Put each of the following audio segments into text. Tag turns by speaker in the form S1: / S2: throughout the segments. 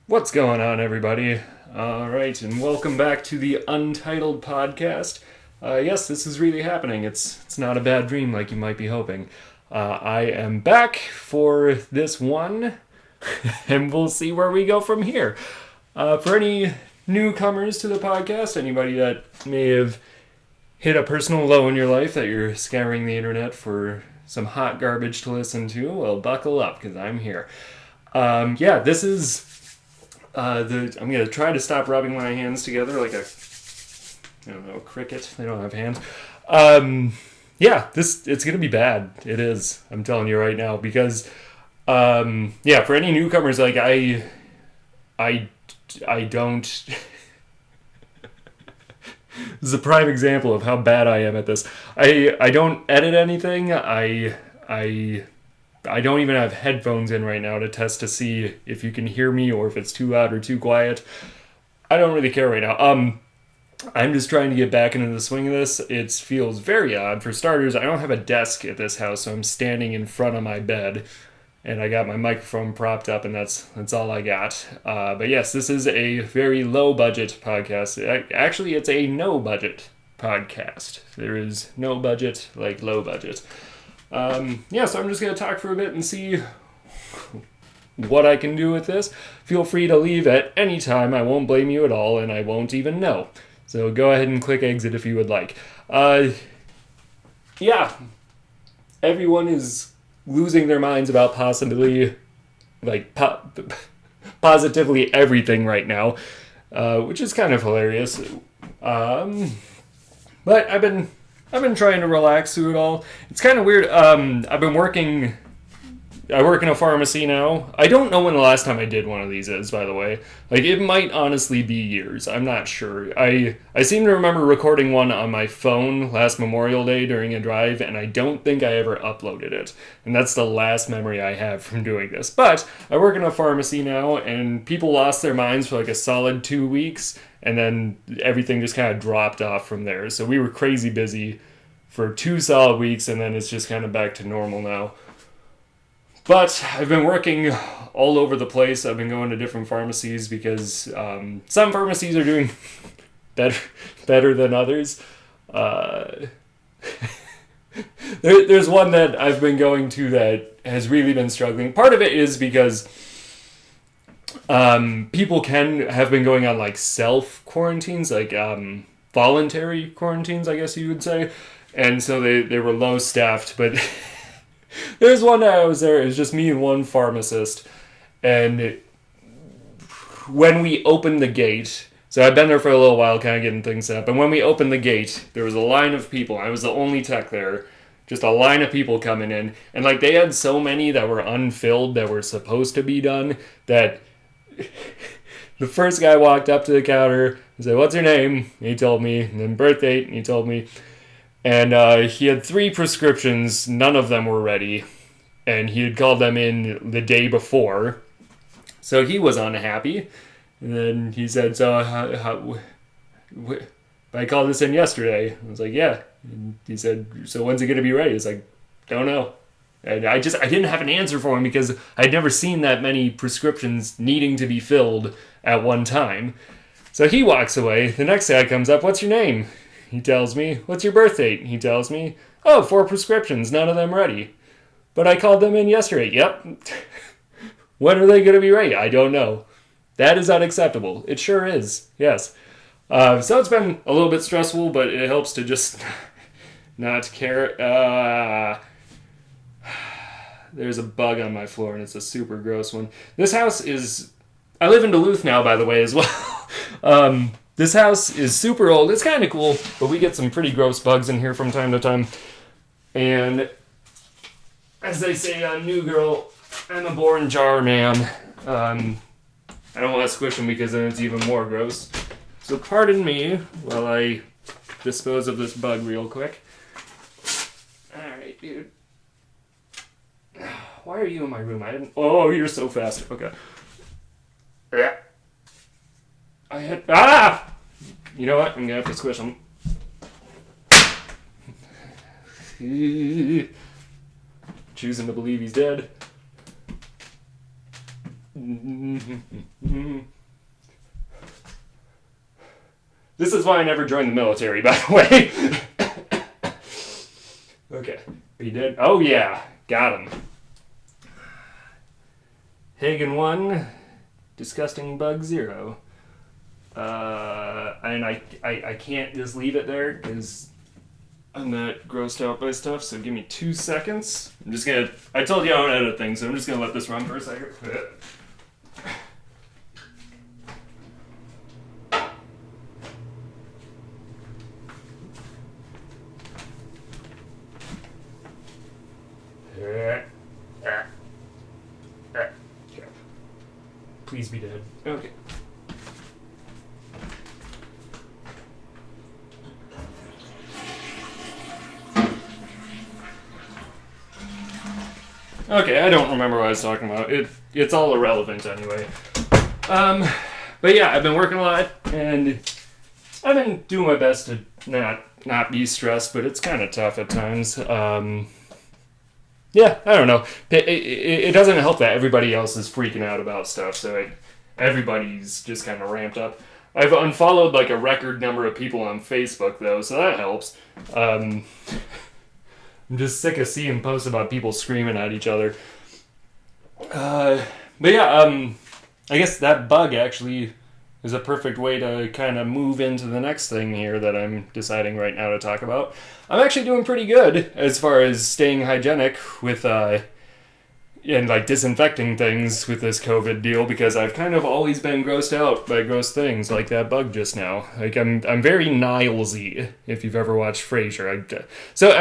S1: What's going on, everybody? All right, and welcome back to the Untitled Podcast. Yes, this is really happening. It's not a bad dream like you might be hoping. I am back for this one, and we'll see where we go from here. For any newcomers to the podcast, anybody that may have hit a personal low in your life that you're scouring the internet for some hot garbage to listen to, well, buckle up, because I'm here. This is... I'm going to try to stop rubbing my hands together like a cricket. They don't have hands. It's going to be bad. It is. I'm telling you right now, because, for any newcomers, like, I don't, this is a prime example of how bad I am at this. I don't edit anything. I don't even have headphones in right now to test to see if you can hear me or if it's too loud or too quiet. I don't really care right now. I'm just trying to get back into the swing of this. It feels very odd. For starters, I don't have a desk at this house, so I'm standing in front of my bed, and I got my microphone propped up, and that's all I got. But yes, this is a very low-budget podcast. Actually, it's a no-budget podcast. There is no budget like low budget. So I'm just going to talk for a bit and see what I can do with this. Feel free to leave at any time. I won't blame you at all, and I won't even know. So go ahead and click exit if you would like. Everyone is losing their minds about positively everything right now, which is kind of hilarious. But I've been trying to relax through it all. It's kind of weird. I work in a pharmacy now. I don't know when the last time I did one of these is, by the way. Like, it might honestly be years. I'm not sure. I seem to remember recording one on my phone last Memorial Day during a drive, and I don't think I ever uploaded it. And that's the last memory I have from doing this. But I work in a pharmacy now, and people lost their minds for like a solid 2 weeks, and then everything just kind of dropped off from there. So we were crazy busy for 2 solid weeks, and then it's just kind of back to normal now. But I've been working all over the place. I've been going to different pharmacies because some pharmacies are doing better than others. There's one that I've been going to that has really been struggling. Part of it is because people have been going on like self-quarantines, like voluntary quarantines, I guess you would say. And so they were low-staffed, but... There's one day I was there, it was just me and one pharmacist, and when we opened the gate, so I'd been there for a little while, kind of getting things set up, and when we opened the gate, there was a line of people. I was the only tech there, just a line of people coming in, and like they had so many that were unfilled that were supposed to be done, that the first guy walked up to the counter and said, "What's your name?" And he told me, and then birth date, and he told me. And he had 3 prescriptions, none of them were ready, and he had called them in the day before, so he was unhappy. And then he said, I called this in yesterday. I was like, yeah. And he said, so when's it going to be ready? It's like, don't know. And I didn't have an answer for him because I'd never seen that many prescriptions needing to be filled at one time. So he walks away. The next guy comes up, "What's your name?" He tells me, "What's your birth date?" He tells me, "Oh, 4 prescriptions, none of them ready. But I called them in yesterday." Yep. When are they going to be ready? I don't know. That is unacceptable. It sure is. Yes. So it's been a little bit stressful, but it helps to just not care. There's a bug on my floor, and it's a super gross one. This house is... I live in Duluth now, by the way, as well. This house is super old. It's kind of cool, but we get some pretty gross bugs in here from time to time. And as they say on New Girl, I'm a born jar man. I don't want to squish them because then it's even more gross. So pardon me while I dispose of this bug real quick. Alright, dude. Why are you in my room? Oh, you're so fast. Okay. Yeah. You know what? I'm gonna have to squish him. Choosing to believe he's dead. This is why I never joined the military, by the way. Okay. Are you dead? Oh, yeah. Got him. Hagen 1. Disgusting Bug 0. And I can't just leave it there because I'm not grossed out by stuff, so give me 2 seconds. I'm just gonna... I told you I don't edit things, so I'm just gonna let this run for a second. Please be dead. Okay. Okay, I don't remember what I was talking about. It's all irrelevant anyway. But yeah, I've been working a lot, and I've been doing my best to not be stressed, but it's kind of tough at times. Yeah, I don't know. It doesn't help that everybody else is freaking out about stuff, so everybody's just kind of ramped up. I've unfollowed like a record number of people on Facebook, though, so that helps. I'm just sick of seeing posts about people screaming at each other. But yeah, I guess that bug actually is a perfect way to kind of move into the next thing here that I'm deciding right now to talk about. I'm actually doing pretty good as far as staying hygienic with, and like disinfecting things with this COVID deal, because I've kind of always been grossed out by gross things like that bug just now. Like I'm very Nilesy, if you've ever watched Frasier. So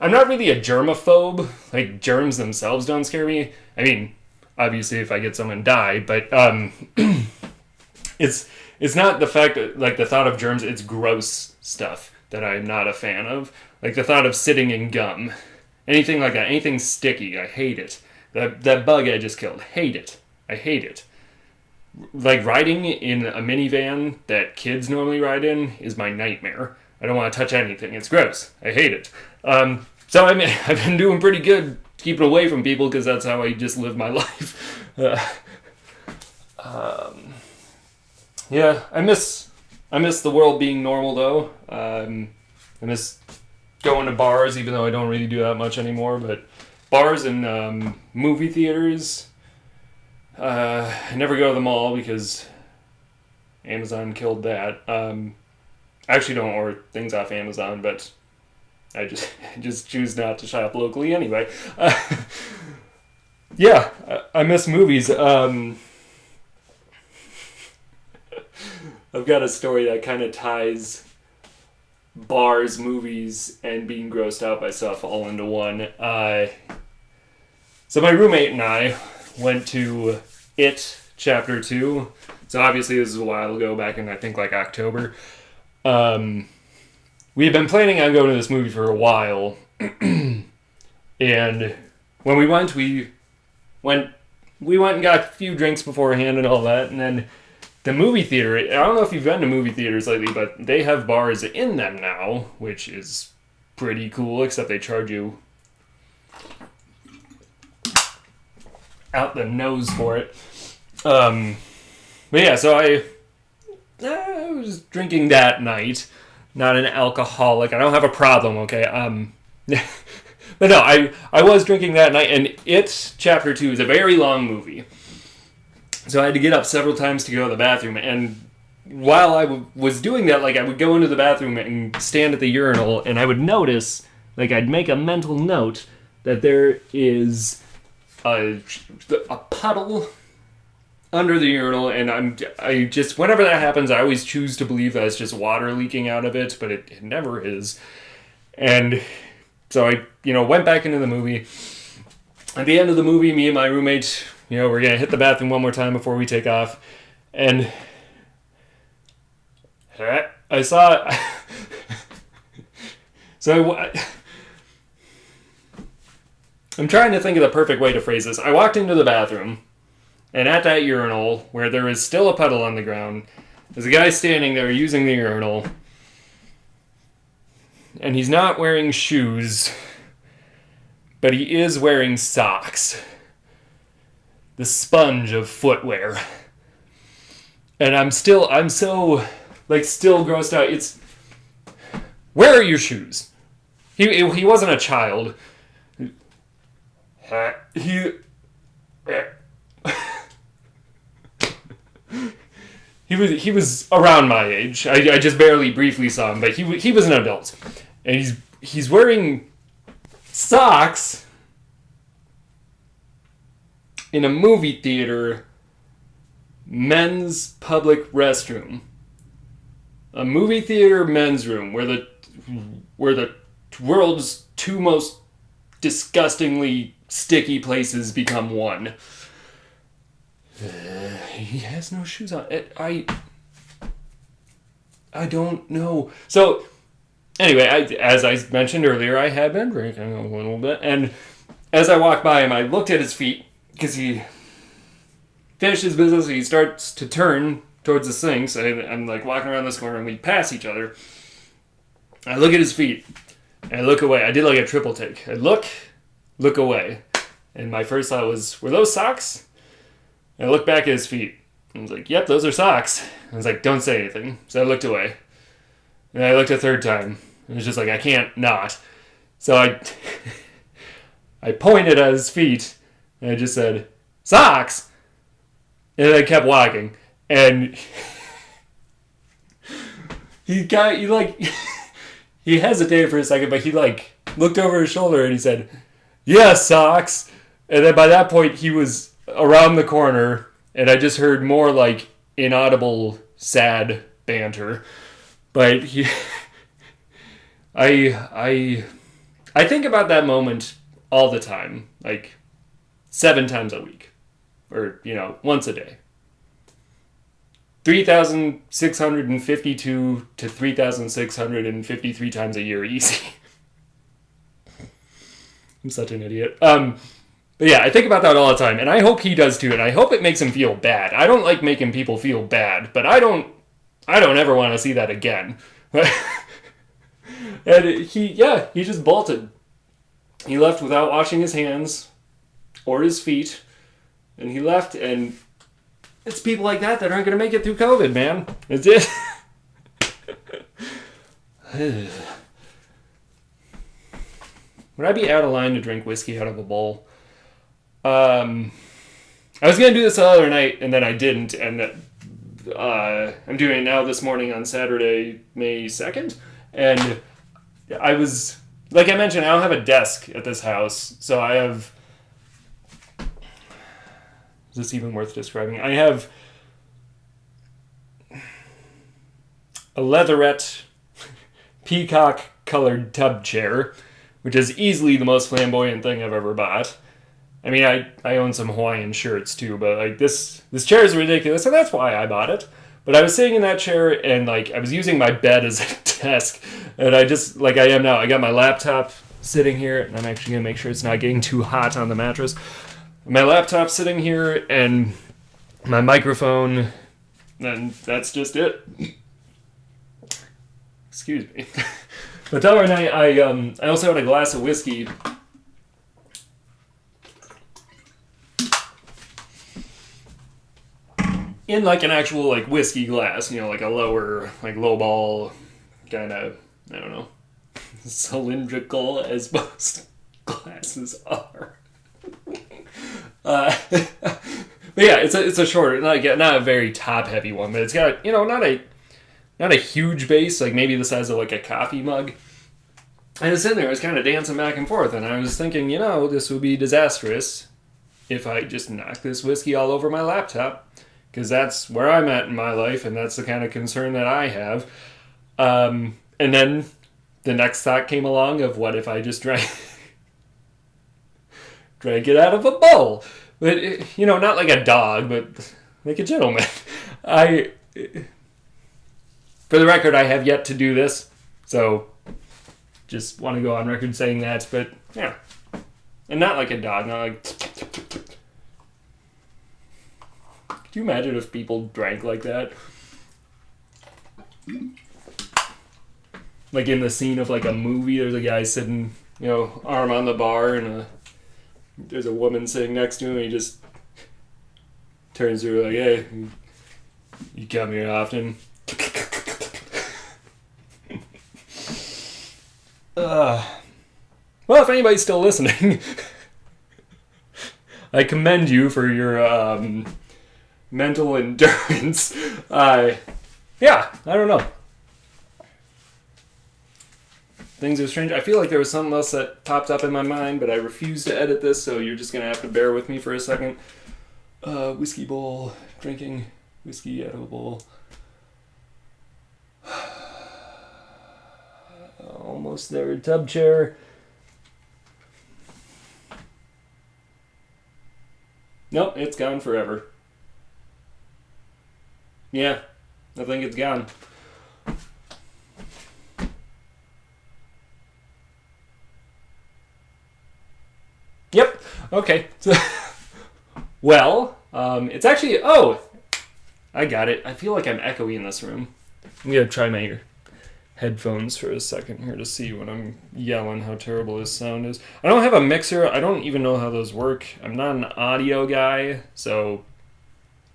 S1: I'm not really a germaphobe. Like germs themselves don't scare me. I mean, obviously if I get someone die, but it's not the fact that, like, the thought of germs, it's gross stuff that I'm not a fan of. Like the thought of sitting in gum. Anything like that, anything sticky, I hate it. That bug I just killed, hate it. I hate it. Like riding in a minivan that kids normally ride in is my nightmare. I don't want to touch anything. It's gross. I hate it. So I mean, I've been doing pretty good keeping away from people because that's how I just live my life. Yeah, I miss the world being normal though. I miss going to bars, even though I don't really do that much anymore. But bars and movie theaters, I never go to them all because Amazon killed that. I actually don't order things off Amazon, but I just choose not to shop locally anyway. Yeah, I miss movies. I've got a story that kind of ties bars, movies, and being grossed out by stuff all into one. So my roommate and I went to It Chapter 2. So obviously this is a while ago, back in I think like October. We had been planning on going to this movie for a while. And when we went and got a few drinks beforehand and all that, and then the movie theater, I don't know if you've been to movie theaters lately, but they have bars in them now, which is pretty cool, except they charge you out the nose for it. But yeah, so I was drinking that night. Not an alcoholic. I don't have a problem, okay? But no, I was drinking that night, and It Chapter 2 is a very long movie. So I had to get up several times to go to the bathroom, and while I was doing that, like, I would go into the bathroom and stand at the urinal, and I would notice, like, I'd make a mental note that there is a puddle under the urinal, and I just, whenever that happens, I always choose to believe that it's just water leaking out of it, but it never is. And so I, went back into the movie. At the end of the movie, me and my roommate, we're going to hit the bathroom one more time before we take off. And I saw... I'm trying to think of the perfect way to phrase this. I walked into the bathroom, and at that urinal, where there is still a puddle on the ground, there's a guy standing there using the urinal, and he's not wearing shoes, but he is wearing socks. The sponge of footwear. And I'm so, like, still grossed out. Where are your shoes? He wasn't a child. He was around my age. I just barely briefly saw him, but he was an adult. And he's wearing socks in a movie theater men's public restroom. A movie theater men's room where the world's two most disgustingly sticky places become one. He has no shoes on. I don't know. So, anyway, as I mentioned earlier, I had been drinking a little bit, and as I walked by him, I looked at his feet, because he finished his business, he starts to turn towards the sink, so I'm like walking around this corner, and we pass each other. I look at his feet, and I look away. I did like a triple take. I look away, and my first thought was, were those socks? And I looked back at his feet. I was like, yep, those are socks. I was like, don't say anything. So I looked away. And I looked a third time. It was just like, I can't not. So I pointed at his feet. And I just said, socks! And I kept walking. And he hesitated for a second, but he looked over his shoulder and he said, yeah, socks! And then by that point, he was around the corner, and I just heard more inaudible, sad banter. But I think about that moment all the time, 7 times a week, or once a day. 3,652 to 3,653 times a year, easy. I'm such an idiot. But yeah, I think about that all the time, and I hope he does too, and I hope it makes him feel bad. I don't like making people feel bad, but I don't ever want to see that again. And he just bolted. He left without washing his hands or his feet, and he left, and it's people like that aren't going to make it through COVID, man. It's it. Would I be out of line to drink whiskey out of a bowl? I was going to do this the other night, and then I didn't, and I'm doing it now this morning on Saturday, May 2nd, and I was, like I mentioned, I don't have a desk at this house, so I have, is this even worth describing? I have a leatherette peacock-colored tub chair, which is easily the most flamboyant thing I've ever bought. I mean, I own some Hawaiian shirts too, but this chair is ridiculous, and that's why I bought it. But I was sitting in that chair, and I was using my bed as a desk, and I just, I am now, I got my laptop sitting here, and I'm actually going to make sure it's not getting too hot on the mattress. My laptop sitting here, and my microphone, and that's just it. Excuse me. But the other night, I also had a glass of whiskey. In an actual whiskey glass, a lower, low ball, kind of, I don't know, cylindrical as most glasses are. But yeah, it's a shorter, not a very top heavy one, but it's got not a huge base, maybe the size of a coffee mug. And I was sitting there, I was kind of dancing back and forth, and I was thinking, this would be disastrous if I just knocked this whiskey all over my laptop. Because that's where I'm at in my life, and that's the kind of concern that I have. And then the next thought came along of what if I just drank it out of a bowl? But, not like a dog, but like a gentleman. For the record, I have yet to do this, so just want to go on record saying that, but yeah. And not like a dog, not like... Could you imagine if people drank like that? In the scene of a movie, there's a guy sitting, arm on the bar, and there's a woman sitting next to him, and he just turns to her hey, You come here often. Well, if anybody's still listening, I commend you for your mental endurance. Yeah, I don't know. Things are strange. I feel like there was something else that popped up in my mind, but I refuse to edit this, so you're just going to have to bear with me for a second. Whiskey bowl, drinking whiskey out of a bowl. Almost there. Tub chair. Nope, it's gone forever. Yeah, I think it's gone. Yep. Okay. So, well, it's actually... Oh! I got it. I feel like I'm echoey in this room. I'm going to try my headphones for a second here to see when I'm yelling how terrible this sound is. I don't have a mixer. I don't even know how those work. I'm not an audio guy, so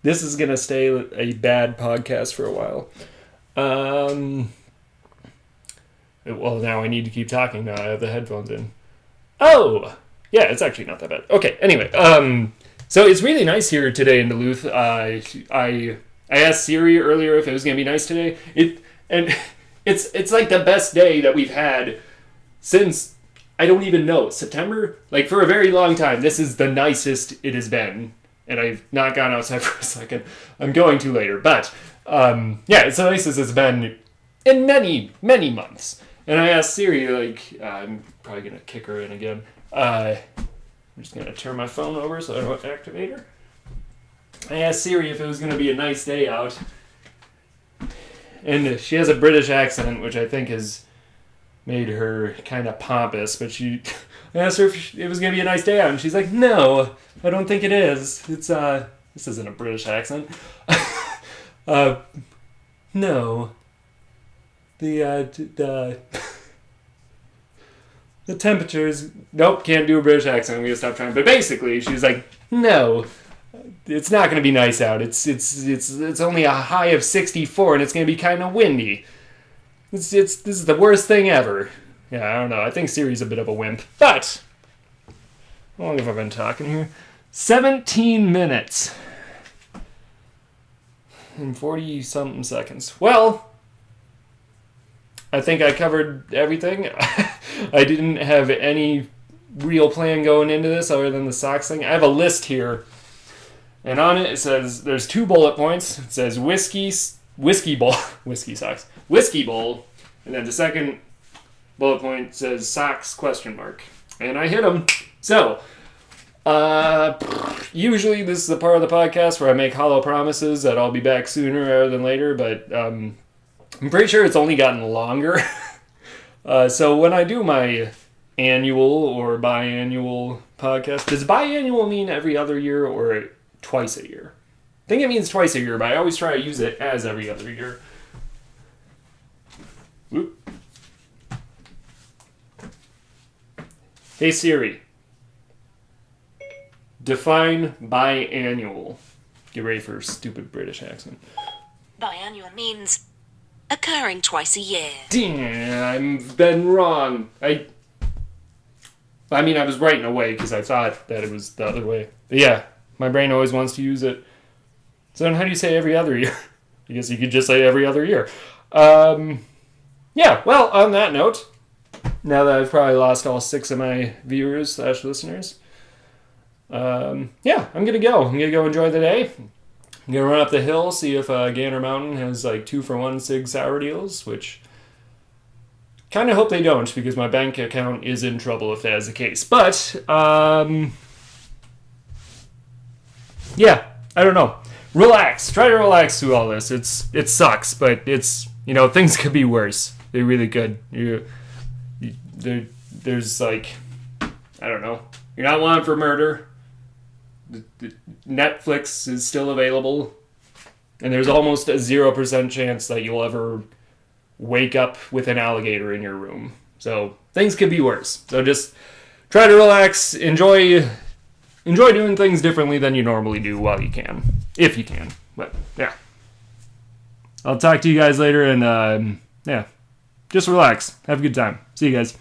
S1: this is going to stay a bad podcast for a while. Well, now I need to keep talking now I have the headphones in. Oh! Yeah, it's actually not that bad. Okay, anyway, so it's really nice here today in Duluth. I asked Siri earlier if it was going to be nice today. It's like the best day that we've had since, I don't even know, September? Like, for a very long time, this is the nicest it has been. And I've not gone outside for a second. I'm going to later. But, yeah, it's the nicest it's been in many, many months. And I asked Siri, like, I'm probably going to kick her in again. I'm just going to turn my phone over so I don't activate her. I asked Siri if it was going to be a nice day out. And she has a British accent, which I think has made her kind of pompous. But I asked her if it was going to be a nice day out. And she's like, no, I don't think it is. It's, this isn't a British accent. No. The temperatures... Nope, can't do a British accent. I'm going to stop trying. But basically, she's like, no, it's not going to be nice out. It's only a high of 64, and it's going to be kind of windy. This is the worst thing ever. Yeah, I don't know. I think Siri's a bit of a wimp. But, how long have I been talking here? 17 minutes. And 40-something seconds. Well, I think I covered everything. I didn't have any real plan going into this other than the socks thing. I have a list here, and on it says there's 2 bullet points. It says whiskey bowl, whiskey socks, whiskey bowl, and then the second bullet point says socks ? And I hit them. So, usually this is the part of the podcast where I make hollow promises that I'll be back sooner rather than later, but I'm pretty sure it's only gotten longer. So when I do my annual or biannual podcast, does biannual mean every other year or twice a year? I think it means twice a year, but I always try to use it as every other year. Whoop. Hey Siri, define biannual. Get ready for a stupid British accent.
S2: Biannual means occurring twice a year.
S1: Damn, I've been wrong. I mean, I was right in a way because I thought that it was the other way. But yeah, my brain always wants to use it. So then how do you say every other year? I guess you could just say every other year. Yeah, well, on that note, now that I've probably lost all 6 of my viewers / listeners, yeah, I'm going to go. I'm going to go enjoy the day. I'm going to run up the hill, see if Gander Mountain has like 2-for-1 Sig Sauer deals, which kind of hope they don't because my bank account is in trouble if that is the case. But, yeah, I don't know. Relax. Try to relax through all this. It sucks, but it's, things could be worse. They really could. There's like, I don't know. You're not wanted for murder. Netflix is still available, and there's almost a 0% chance that you'll ever wake up with an alligator in your room. So things could be worse. So just try to relax, enjoy doing things differently than you normally do while you can, if you can. But yeah, I'll talk to you guys later, and yeah, just relax. Have a good time. See you guys.